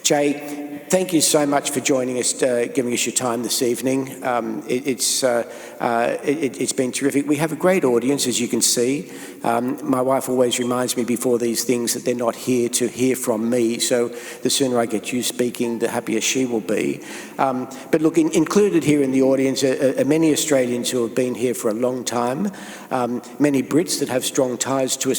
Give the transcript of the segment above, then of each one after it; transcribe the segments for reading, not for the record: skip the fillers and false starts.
Jay, thank you so much for joining us, giving us your time this evening. It's been terrific. We have a great audience, as you can see. My wife always reminds me before these things that they're not here to hear from me, so the sooner I get you speaking, the happier she will be. But look, included here in the audience are many Australians who have been here for a long time, many Brits that have strong ties to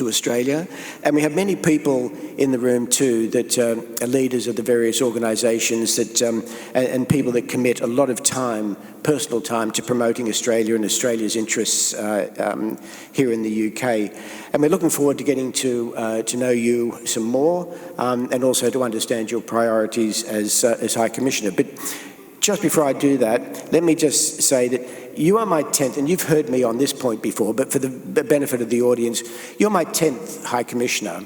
Australia, and we have many people in the room too that are leaders of the various organisations that and people that commit a lot of time, personal time, to promoting Australia and Australia's interests here in the UK. And we're looking forward to getting to know you some more and also to understand your priorities as High Commissioner. But just before I do that, let me just say that you are my 10th, and you've heard me on this point before, but for the benefit of the audience, you're my 10th High Commissioner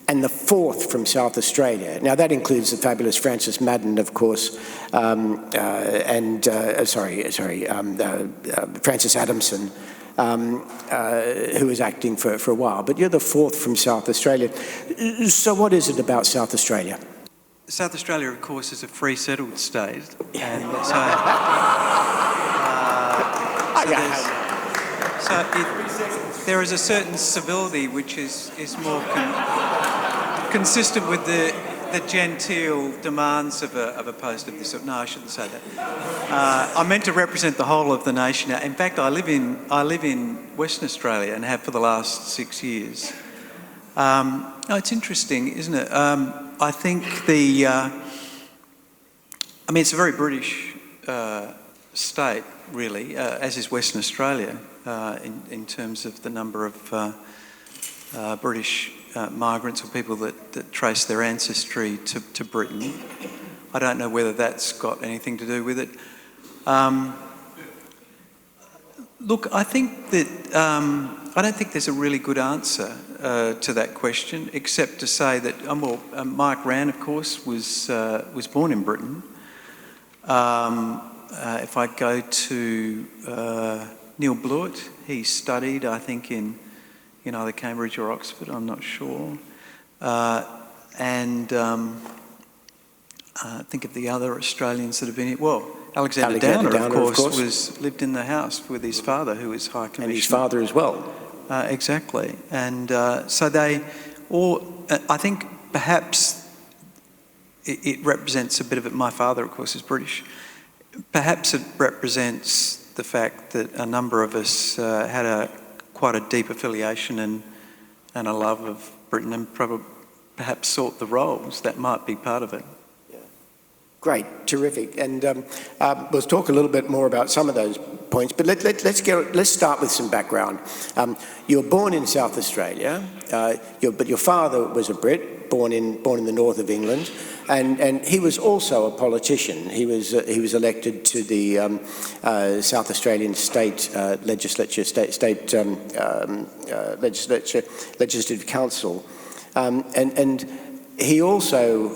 and the 4th from South Australia. Now that includes the fabulous Frances Madden, of course, Frances Adamson, who was acting for a while, but you're the 4th from South Australia. So what is it about South Australia? South Australia, of course, is a free settled state, and there is a certain civility which is more consistent with the genteel demands of a post of this sort. No, I shouldn't say that. I'm meant to represent the whole of the nation. In fact, I live in Western Australia and have for the last 6 years. It's interesting, isn't it? I think it's a very British state, really, as is Western Australia, in terms of the number of British migrants or people that trace their ancestry to Britain. I don't know whether that's got anything to do with it. Look, I think that I don't think there's a really good answer to that question, except to say that Mike Rann, of course, was born in Britain. If I go to Neil Blewett, he studied, I think, in either Cambridge or Oxford, I'm not sure. Think of the other Australians that have been here. Well, Alexander Downer, of course, lived in the house with his father, who was High Commissioner. And his father as well. Exactly. And so they all, I think perhaps it represents a bit of it. My father, of course, is British. Perhaps it represents the fact that a number of us had quite a deep affiliation and a love of Britain, and perhaps sought the roles. That might be part of it. Great, terrific, and we'll talk a little bit more about some of those points. But let's start with some background. You were born in South Australia, but your father was a Brit, born in the north of England, and he was also a politician. He was elected to the South Australian State Legislature, Legislative Council, and he also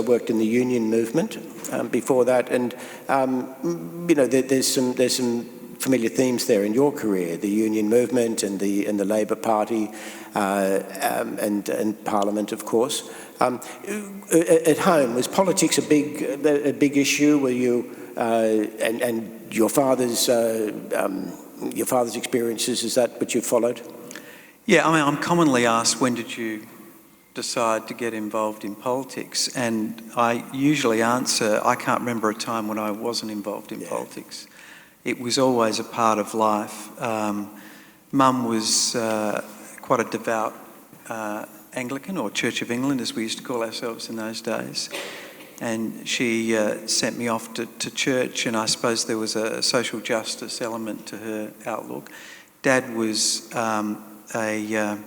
worked in the union movement before that, and there's some familiar themes there in your career: the union movement and the Labor Party and Parliament, of course. At home, was politics a big issue? Were you and your father's experiences? Is that what you followed? Yeah, I'm commonly asked, when did you decide to get involved in politics? And I usually answer, I can't remember a time when I wasn't involved in politics. It was always a part of life. Mum was quite a devout Anglican, or Church of England as we used to call ourselves in those days, and she sent me off to church, and I suppose there was a social justice element to her outlook. Dad was a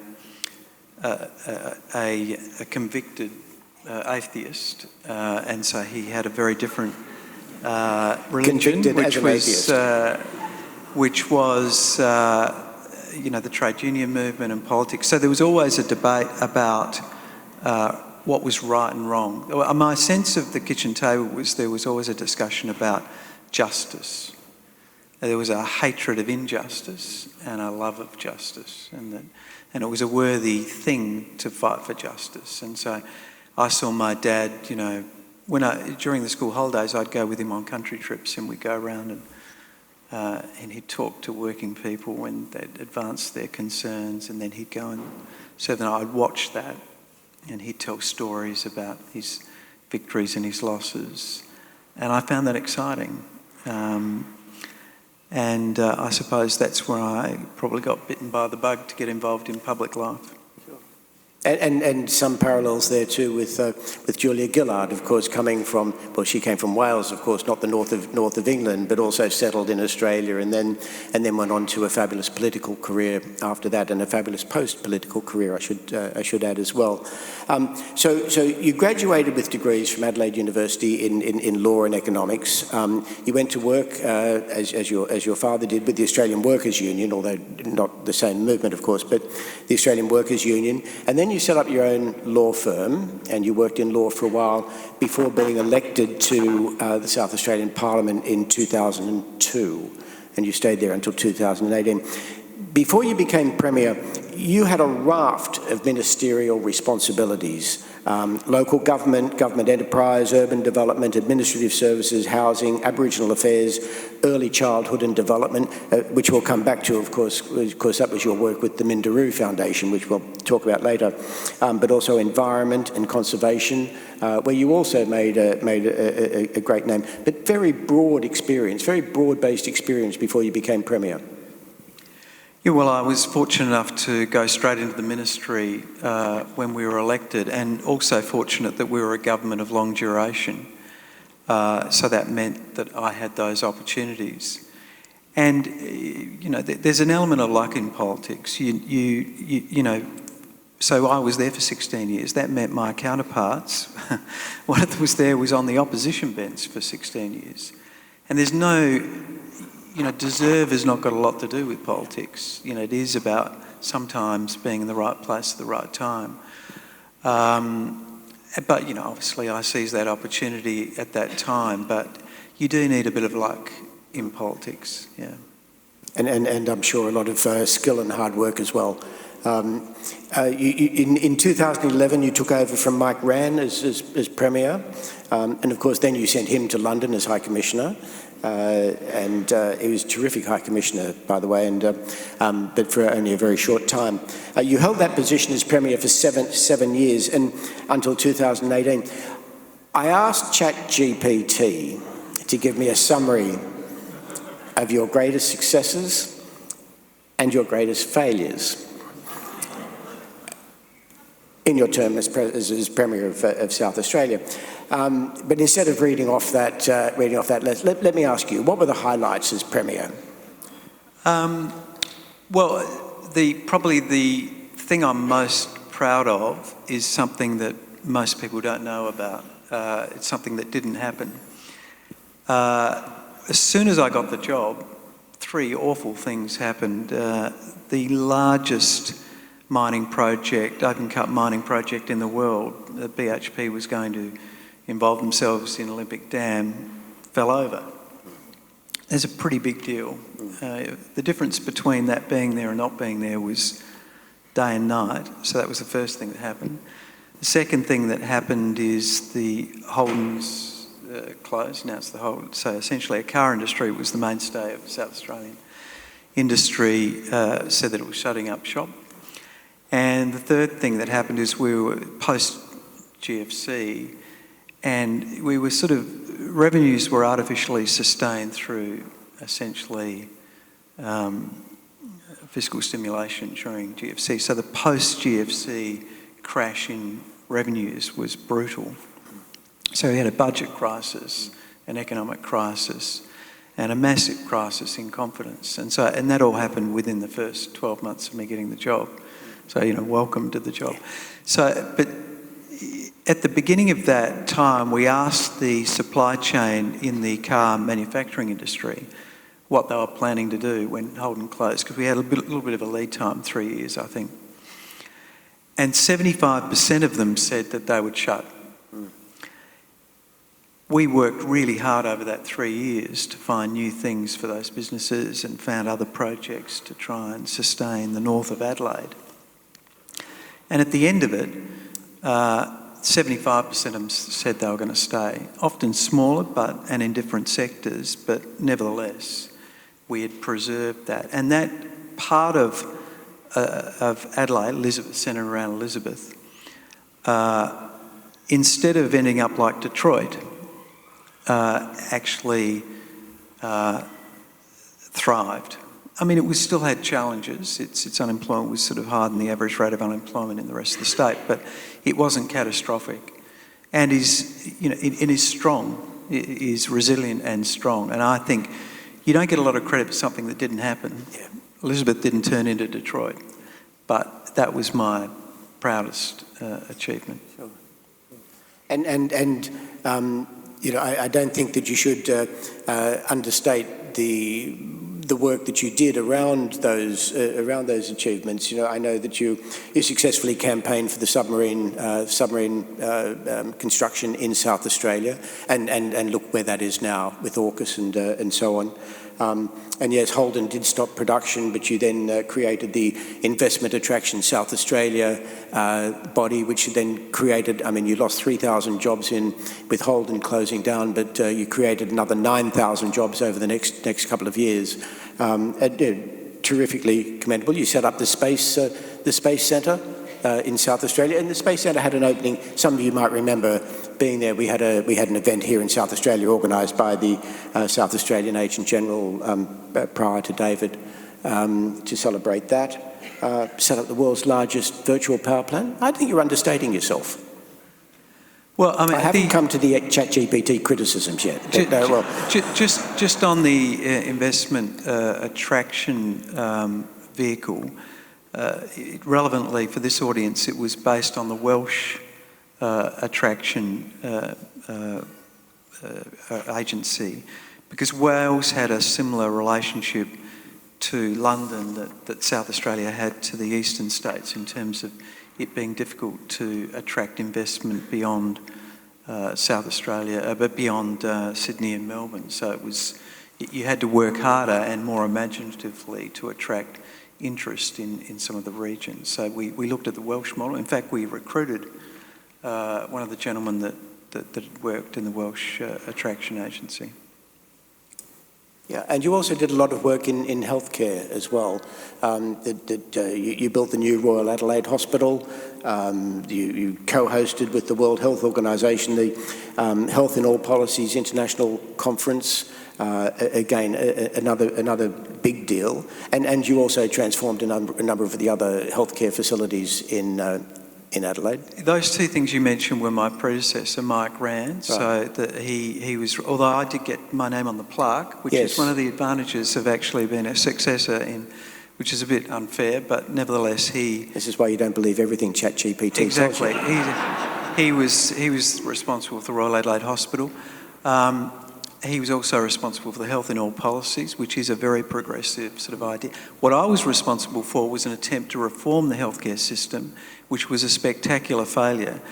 convicted atheist, and so he had a very different religion, which was the trade union movement and politics. So there was always a debate about what was right and wrong. My sense of the kitchen table was there was always a discussion about justice. There was a hatred of injustice and a love of justice, and it was a worthy thing to fight for justice. And so I saw my dad, you know, during the school holidays, I'd go with him on country trips, and we'd go around and he'd talk to working people when they'd advance their concerns, and then he'd go and so then I'd watch that, and he'd tell stories about his victories and his losses, and I found that exciting. I suppose that's where I probably got bitten by the bug to get involved in public life. And some parallels there too with Julia Gillard, of course, coming from, well, she came from Wales, of course, not the north of England, but also settled in Australia, and then went on to a fabulous political career after that, and a fabulous post-political career, I should add as well. So you graduated with degrees from Adelaide University in law and economics. You went to work as your father did with the Australian Workers' Union, although not the same movement, of course, but the Australian Workers' Union, and then you set up your own law firm, and you worked in law for a while before being elected to the South Australian Parliament in 2002, and you stayed there until 2018. Before you became Premier, you had a raft of ministerial responsibilities. Local government, government enterprise, urban development, administrative services, housing, Aboriginal affairs, early childhood and development, which we'll come back to, of course, because that was your work with the Minderoo Foundation, which we'll talk about later, but also environment and conservation, where you also made a great name, but very broad experience, very broad-based experience before you became Premier. Yeah, well, I was fortunate enough to go straight into the ministry when we were elected, and also fortunate that we were a government of long duration. So that meant that I had those opportunities. And, you know, there's an element of luck in politics. You know, so I was there for 16 years. That meant my counterparts, one of them was on the opposition bench for 16 years. And there's no... You know, deserve has not got a lot to do with politics. You know, it is about sometimes being in the right place at the right time. But, you know, obviously I seized that opportunity at that time, but you do need a bit of luck in politics, yeah. And I'm sure a lot of skill and hard work as well. In 2011, you took over from Mike Rann as Premier, and of course then you sent him to London as High Commissioner. And he was a terrific High Commissioner, by the way, and but for only a very short time. You held that position as Premier for seven years, and until 2018. I asked ChatGPT to give me a summary of your greatest successes and your greatest failures in your term as Premier of South Australia. But instead of reading off that list, let me ask you, what were the highlights as Premier? Well, probably the thing I'm most proud of is something that most people don't know about. It's something that didn't happen. As soon as I got the job, three awful things happened. The largest mining project, open-cut mining project in the world, the BHP was going to involve themselves in Olympic Dam, fell over. There's a pretty big deal. The difference between that being there and not being there was day and night, so that was the first thing that happened. The second thing that happened is the Holden's closed, now it's the Holden. So essentially a car industry was the mainstay of South Australian industry, said that it was shutting up shop. And the third thing that happened is we were post-GFC, and we were revenues were artificially sustained through essentially fiscal stimulation during GFC. So the post-GFC crash in revenues was brutal. So we had a budget crisis, an economic crisis, and a massive crisis in confidence. And that all happened within the first 12 months of me getting the job. So, you know, welcome to the job. So, but at the beginning of that time, we asked the supply chain in the car manufacturing industry what they were planning to do when Holden closed, because we had a little bit of a lead time, 3 years, I think. And 75% of them said that they would shut. We worked really hard over that 3 years to find new things for those businesses and found other projects to try and sustain the north of Adelaide. And at the end of it, 75% of them said they were going to stay, often smaller and in different sectors, but nevertheless, we had preserved that. And that part of Adelaide, Elizabeth, centred around Elizabeth, instead of ending up like Detroit, actually thrived. I mean, it still had challenges. Its unemployment was sort of higher than the average rate of unemployment in the rest of the state, but it wasn't catastrophic, and is strong, is resilient and strong. And I think you don't get a lot of credit for something that didn't happen. Yeah. Elizabeth didn't turn into Detroit, but that was my proudest achievement. Sure. And I don't think that you should understate the work that you did around those achievements. I know that you successfully campaigned for the submarine construction in South Australia, and look where that is now with AUKUS and so on. And yes, Holden did stop production, but you then created the Investment Attraction South Australia body, which then created, you lost 3,000 jobs with Holden closing down, but you created another 9,000 jobs over the next couple of years. Terrifically commendable. You set up the Space Centre in South Australia, and the Space Centre had an opening. Some of you might remember being there. We had an event here in South Australia organised by the South Australian Agent General prior to David to celebrate that. Set up the world's largest virtual power plant. I think you're understating yourself. Well, I haven't come to the ChatGPT criticisms yet. Just on the investment attraction vehicle, relevantly for this audience, it was based on the Welsh attraction agency, because Wales had a similar relationship to London that South Australia had to the eastern states, in terms of it being difficult to attract investment beyond South Australia, but beyond Sydney and Melbourne. So you had to work harder and more imaginatively to attract interest in some of the regions. So we looked at the Welsh model. In fact, we recruited one of the gentlemen that worked in the Welsh attraction agency. Yeah, and you also did a lot of work in healthcare as well. You built the new Royal Adelaide Hospital. You co-hosted with the World Health Organization the Health in All Policies International Conference. Again, another big deal. And you also transformed a number of the other healthcare facilities in Adelaide. Those two things you mentioned were my predecessor, Mike Rand. Right. So that he was, although I did get my name on the plaque, which is one of the advantages of actually being a successor which is a bit unfair, but nevertheless This is why you don't believe everything ChatGPT exactly. Tells you. He was responsible for the Royal Adelaide Hospital. He was also responsible for the Health in All Policies, which is a very progressive sort of idea. What I was responsible for was an attempt to reform the healthcare system, which was a spectacular failure.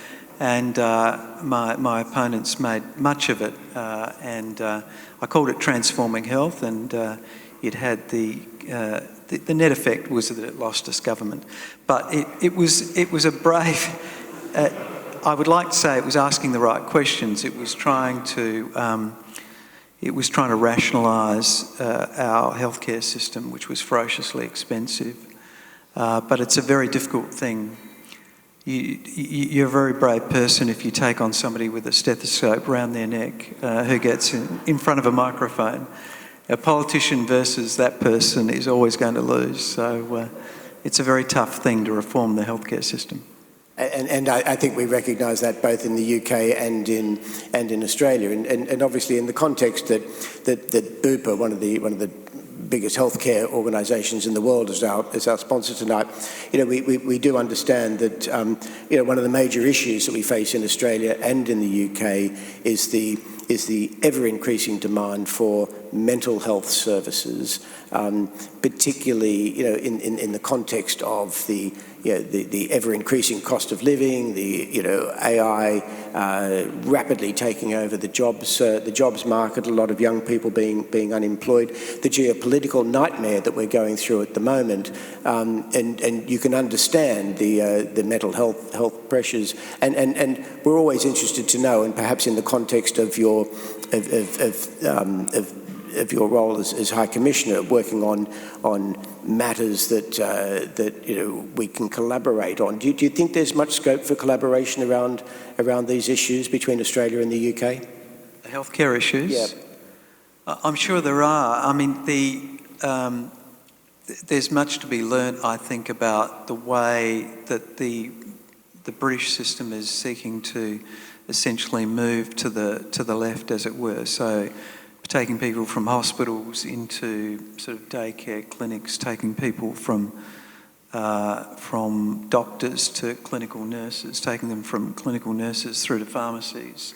And my opponents made much of it. I called it Transforming Health, and it had the net effect was that it lost us government. But it was a brave... I would like to say it was asking the right questions. It was trying to rationalise our healthcare system, which was ferociously expensive. But it's a very difficult thing. You're a very brave person if you take on somebody with a stethoscope around their neck who gets in front of a microphone. A politician versus that person is always going to lose. So it's a very tough thing to reform the healthcare system. And I think we recognise that both in the UK and in Australia, and obviously in the context that Bupa, one of the biggest healthcare organisations in the world, is our sponsor tonight. We do understand that one of the major issues that we face in Australia and in the UK is the ever-increasing demand for mental health services, particularly in the context of the the ever-increasing cost of living, the AI rapidly taking over the jobs market, a lot of young people being unemployed, the geopolitical nightmare that we're going through at the moment, and you can understand the mental health pressures, and we're always interested to know, and perhaps in the context of your role as High Commissioner, working on matters that we can collaborate on. Do you think there's much scope for collaboration around these issues between Australia and the UK? The healthcare issues? Yeah. I'm sure there are. I mean, there's much to be learnt, I think, about the way that the British system is seeking to essentially move to the left, as it were. So taking people from hospitals into sort of daycare clinics, taking people from doctors to clinical nurses, taking them from clinical nurses through to pharmacies.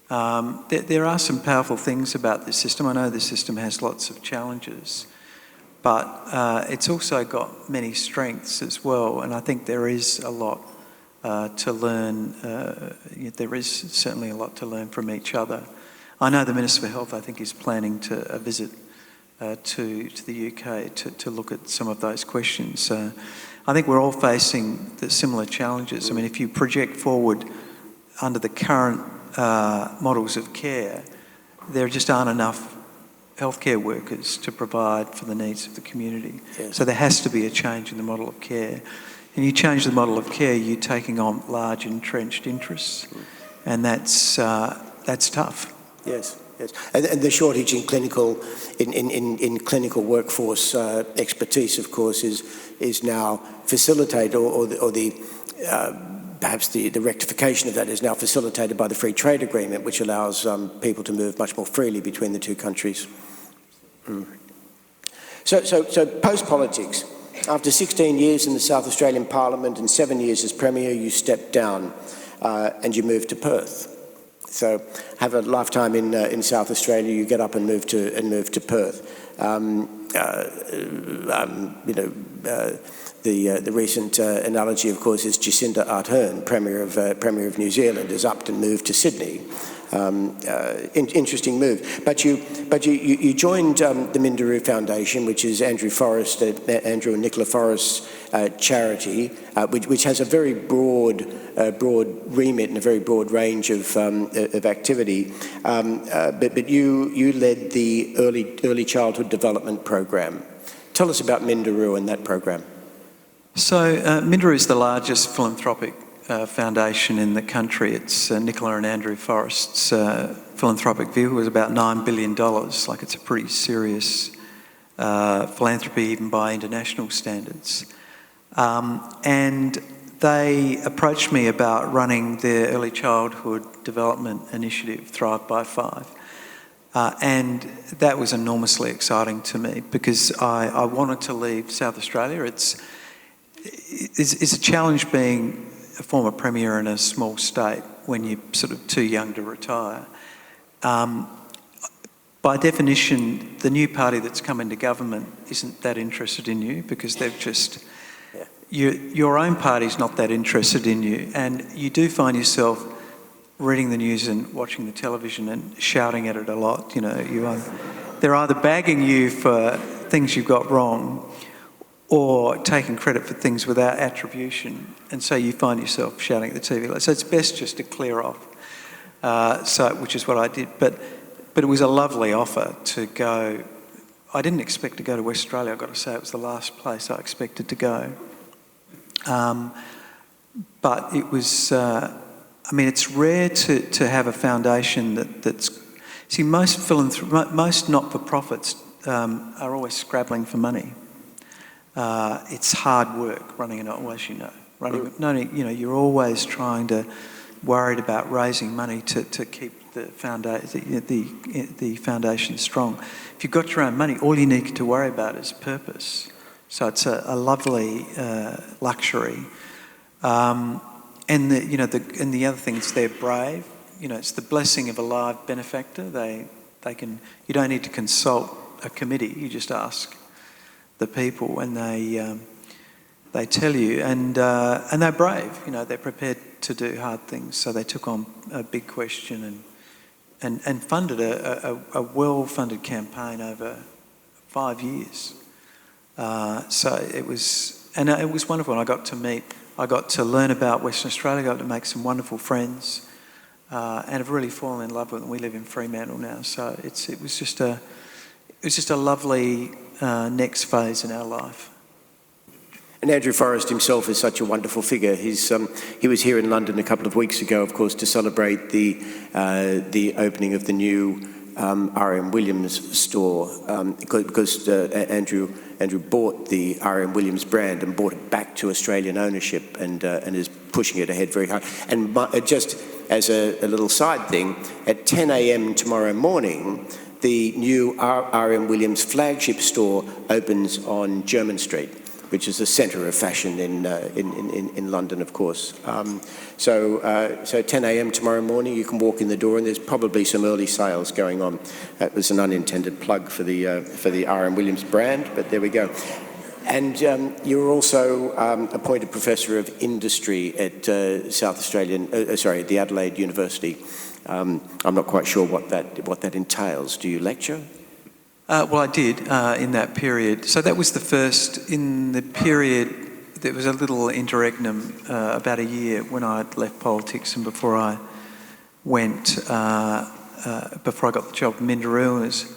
There are some powerful things about this system. I know this system has lots of challenges, but it's also got many strengths as well, and I think there is a lot to learn. There is certainly a lot to learn from each other. I know the Minister for Health, I think, is planning a visit to the UK to look at some of those questions. I think we're all facing the similar challenges. I mean, if you project forward under the current models of care, there just aren't enough healthcare workers to provide for the needs of the community. Yes. So there has to be a change in the model of care. And you change the model of care, you're taking on large entrenched interests, and that's tough. Yes, yes, and the shortage in clinical workforce expertise, of course, is now facilitated, or perhaps the rectification of that is now facilitated by the free trade agreement, which allows people to move much more freely between the two countries. So post-politics, after 16 years in the South Australian Parliament and 7 years as Premier, you stepped down and you moved to Perth. So have a lifetime in South Australia, you get up and move to Perth. The recent analogy, of course, is Jacinda Ardern, Premier of New Zealand, has upped and moved to Sydney. Interesting move. But you joined the Minderoo Foundation, which is Andrew and Nicola Forrest's charity, which has a very broad remit and a very broad range of activity. But you led the early childhood development program. Tell us about Minderoo and that program. So Minderoo is the largest philanthropic foundation in the country. It's Nicola and Andrew Forrest's philanthropic vehicle. Is about $9 billion. Like, it's a pretty serious philanthropy, even by international standards. And they approached me about running their early childhood development initiative, Thrive by 5. And that was enormously exciting to me, because I wanted to leave South Australia. It's a challenge being a former Premier in a small state when you're sort of too young to retire. By definition, the new party that's come into government isn't that interested in you, because they've just... Your own party's not that interested in you, and you do find yourself reading the news and watching the television and shouting at it a lot. They're either bagging you for things you've got wrong, or taking credit for things without attribution, and so you find yourself shouting at the TV. So it's best just to clear off, which is what I did. But it was a lovely offer to go. I didn't expect to go to West Australia, I've got to say. It was the last place I expected to go. But it was, it's rare to have a foundation that's... See, most not-for-profits are always scrabbling for money. It's hard work running an, as you know. You're always worried about raising money to keep the foundation strong. If you've got your own money, all you need to worry about is purpose. So it's a lovely luxury. And the other thing is they're brave. It's the blessing of a live benefactor. They can. You don't need to consult a committee. You just ask the people, and they they tell you, and they're brave. They're prepared to do hard things. So they took on a big question and funded a well-funded campaign over 5 years. So it was wonderful. And I got to learn about Western Australia. I got to make some wonderful friends, and have really fallen in love with them. We live in Fremantle now, so it was just a lovely next phase in our life. And Andrew Forrest himself is such a wonderful figure. He was here in London a couple of weeks ago, of course, to celebrate the opening of the new R.M. Williams store, because Andrew bought the R.M. Williams brand and brought it back to Australian ownership, and is pushing it ahead very hard. And just as a little side thing, at 10 a.m. tomorrow morning, the new R.M. Williams flagship store opens on Jermyn Street, which is the centre of fashion in London, of course. So 10 a.m. tomorrow morning, you can walk in the door, and there's probably some early sales going on. That was an unintended plug for the R.M. Williams brand, but there we go. And you're also appointed Professor of Industry at the Adelaide University. I'm not quite sure what that entails. Do you lecture? Well, I did in that period. So that was the first, in the period, there was a little interregnum, about a year when I left politics and before I went, before I got the job at Weatherill, I was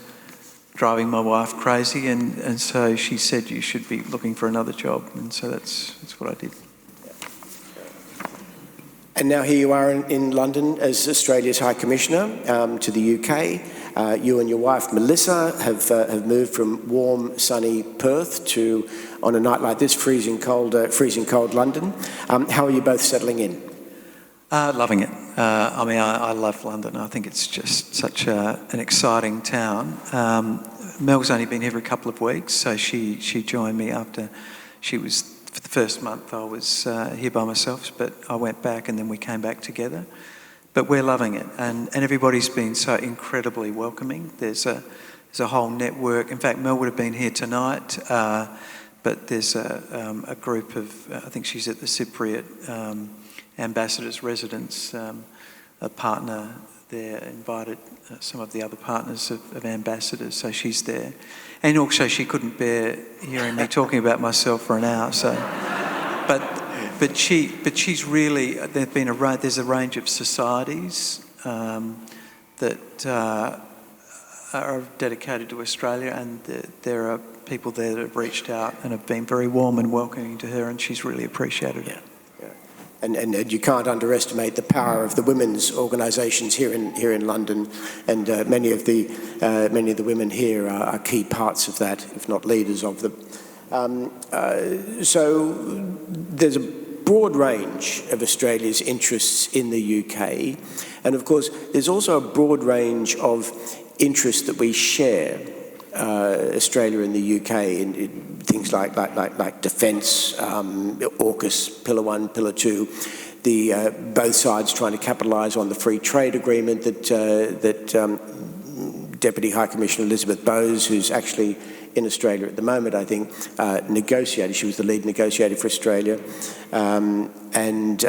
driving my wife crazy, and so she said, you should be looking for another job, and so that's what I did. And now here you are in London as Australia's High Commissioner to the UK. You and your wife Melissa have moved from warm, sunny Perth to, on a night like this, freezing cold London. How are you both settling in? Loving it. I love London. I think it's just such an exciting town. Mel's only been here for a couple of weeks, so she joined me after she was, for the first month I was here by myself, but I went back and then we came back together. But we're loving it, and everybody's been so incredibly welcoming. There's a whole network. In fact, Mel would have been here tonight, but there's a group of, I think she's at the Cypriot ambassador's residence, a partner there invited some of the other partners of ambassadors, so she's there. And also she couldn't bear hearing me talking about myself for an hour, so... But she's really, there's a range of societies that are dedicated to Australia, and there are people there that have reached out and have been very warm and welcoming to her, and she's really appreciated it. Yeah. And you can't underestimate the power of the women's organisations here in London, and many of the women here are key parts of that, if not leaders of them. So there's a broad range of Australia's interests in the UK, and of course there's also a broad range of interests that we share, Australia and the UK, in things like defence, AUKUS, Pillar 1, Pillar 2, both sides trying to capitalise on the free trade agreement that Deputy High Commissioner Elizabeth Bowes, who's actually in Australia at the moment, I think, negotiated. She was the lead negotiator for Australia, and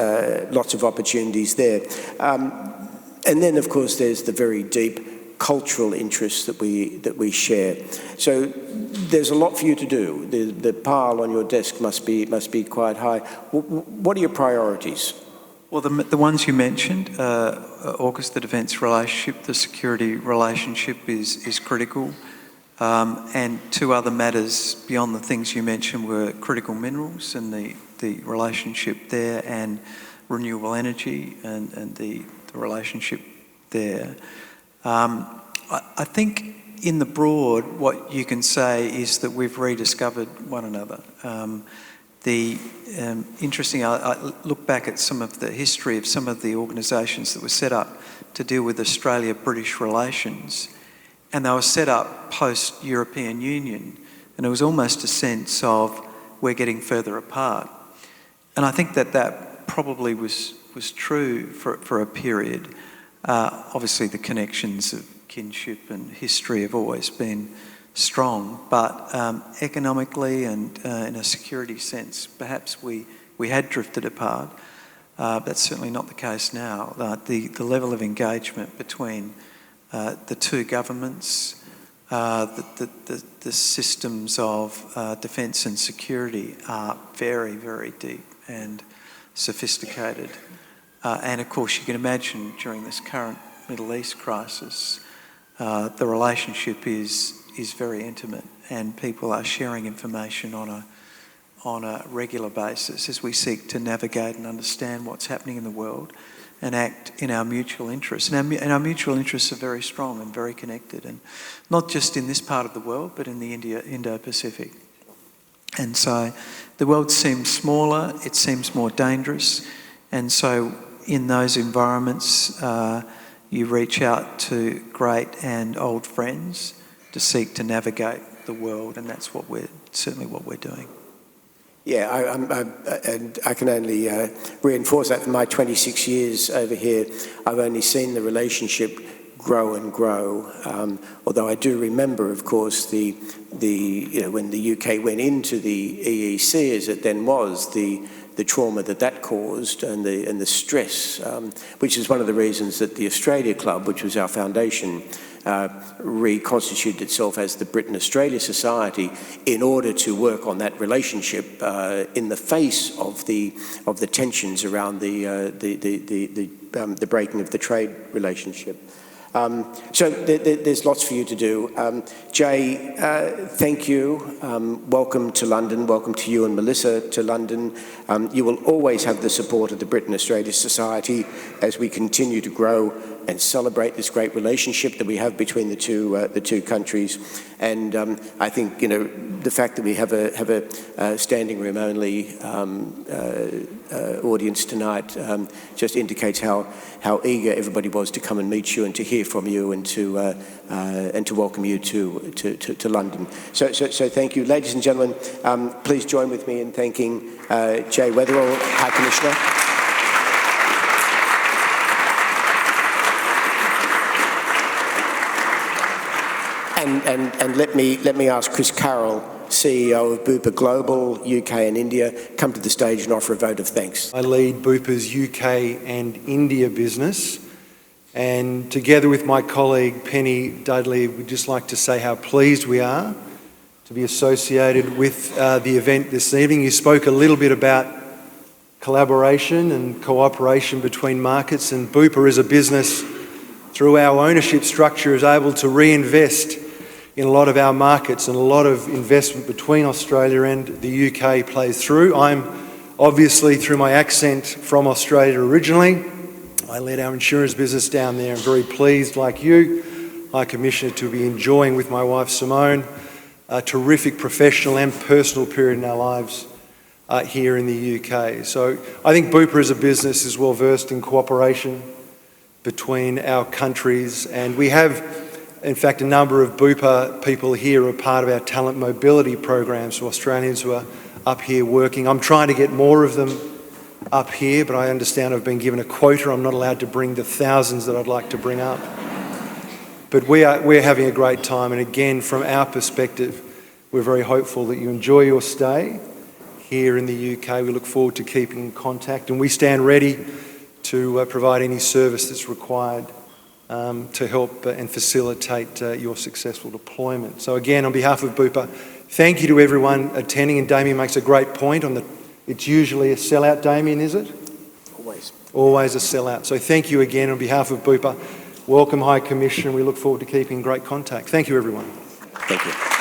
lots of opportunities there. And then, of course, there's the very deep cultural interests that we share. So there's a lot for you to do. The pile on your desk must be quite high. What are your priorities? Well, the ones you mentioned, AUKUS, the defence relationship, the security relationship is critical. And two other matters beyond the things you mentioned were critical minerals and the relationship there, and renewable energy and the relationship there. I think in the broad, what you can say is that we've rediscovered one another. Interesting, I look back at some of the history of some of the organisations that were set up to deal with Australia-British relations, and they were set up post-European Union, and it was almost a sense of we're getting further apart. And I think that probably was true for a period. Obviously the connections of kinship and history have always been strong, but economically and in a security sense, perhaps we had drifted apart. That's certainly not the case now. The level of engagement between the two governments, the systems of defence and security are very, very deep and sophisticated. And of course, you can imagine during this current Middle East crisis, the relationship is very intimate, and people are sharing information on a regular basis as we seek to navigate and understand what's happening in the world and act in our mutual interests. And our mutual interests are very strong and very connected, and not just in this part of the world, but in the Indo-Pacific. And so the world seems smaller, it seems more dangerous, and so in those environments, you reach out to great and old friends to seek to navigate the world, and that's certainly what we're doing. Yeah, and I can only reinforce that. In my 26 years over here, I've only seen the relationship grow and grow. Although I do remember, of course, when the UK went into the EEC, as it then was, the trauma that caused and the stress, which is one of the reasons that the Australia Club, which was our foundation, reconstituted itself as the Britain-Australia Society in order to work on that relationship in the face of the tensions around the breaking of the trade relationship. So there's lots for you to do. Jay, thank you. Welcome to London. Welcome to you and Melissa to London. You will always have the support of the Britain-Australia Society as we continue to grow and celebrate this great relationship that we have between the two countries. And I think the fact that we have a standing room only audience tonight just indicates how eager everybody was to come and meet you and to hear from you and to welcome you to London. So thank you, ladies and gentlemen. Please join with me in thanking Jay Weatherill, High Commissioner. And let me ask Chris Carroll, CEO of Bupa Global, UK and India, come to the stage and offer a vote of thanks. I lead Bupa's UK and India business, and together with my colleague Penny Dudley, we'd just like to say how pleased we are to be associated with the event this evening. You spoke a little bit about collaboration and cooperation between markets, and Bupa as a business, through our ownership structure, is able to reinvest in a lot of our markets, and a lot of investment between Australia and the UK plays through. I'm obviously, through my accent, from Australia originally. I led our insurance business down there, and very pleased, like you, High Commissioner, to be enjoying with my wife Simone a terrific professional and personal period in our lives here in the UK. So I think Bupa as a business is well versed in cooperation between our countries, and we have, in fact, a number of Bupa people here are part of our talent mobility program, so Australians who are up here working. I'm trying to get more of them up here, but I understand I've been given a quota. I'm not allowed to bring the thousands that I'd like to bring up. But we're having a great time, and again, from our perspective, we're very hopeful that you enjoy your stay here in the UK. We look forward to keeping in contact, and we stand ready to provide any service that's required to help and facilitate your successful deployment. So again, on behalf of Bupa, thank you to everyone attending, and Damian makes a great point on it's usually a sellout, Damian, is it? Always. Always a sellout. So thank you again on behalf of Bupa. Welcome, High Commissioner. We look forward to keeping in great contact. Thank you, everyone. Thank you.